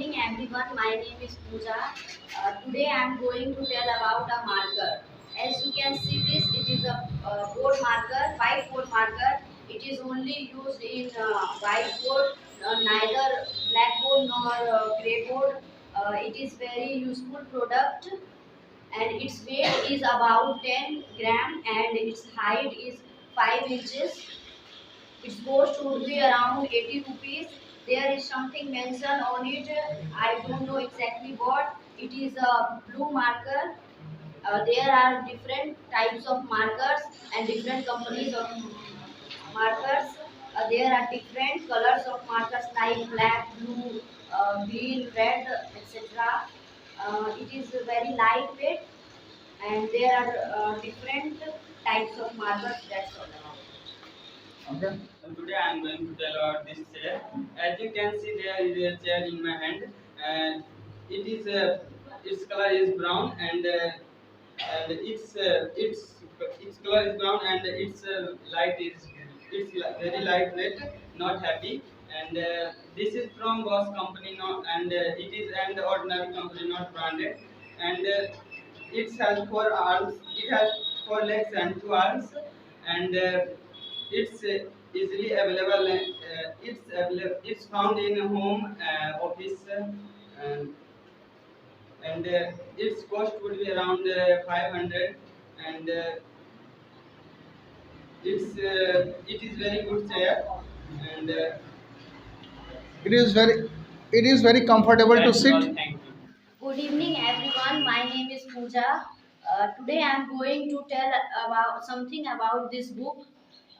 evening everyone, my name is Pooja. Today I am going to tell about a marker. As you can see this, it is a board marker, whiteboard marker. It is only used in whiteboard, neither blackboard nor grey board. It is very useful product and its weight is about 10 gram and its height is 5 inches. Its cost would be around 80 rupees. There is something mentioned on it. I don't know exactly what. It is a blue marker. There are different types of markers and different companies of markers. There are different colors of markers like black, blue, green, red, etc. It is very lightweight and there are different types of markers. That's all about it. Okay. So today I am going to tell about this chair. As you can see, there is a chair in my hand, and it is its color is brown, and its color is brown, and its light is very lightweight, not heavy. And this is from Boss company, and it is an ordinary company, not branded. And it has four arms. It has four legs and two arms, and it's easily available. It's found in a home, office, and its cost would be around 500. And it is very good chair, and it is very comfortable to sit. Thank you. Good evening, everyone. My name is Pooja. Today I am going to tell about something about this book.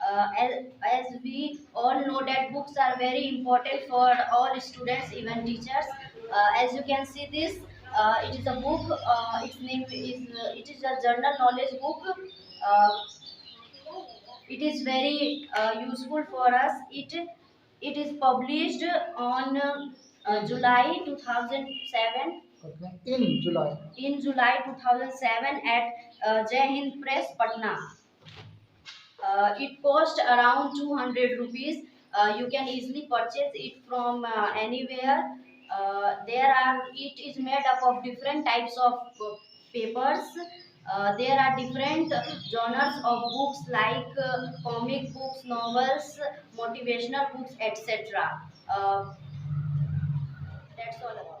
As we all know that books are very important for all students, even teachers. As you can see this, it is a book. Its name is it is a journal knowledge book. Uh, it is very useful for us. It is published on July 2007. Okay. In July 2007 at Jai Hind Press, Patna. It cost around 200 rupees. You can easily purchase it from anywhere. It is made up of different types of papers. There are different genres of books like comic books, novels, motivational books, etc. That's all about it.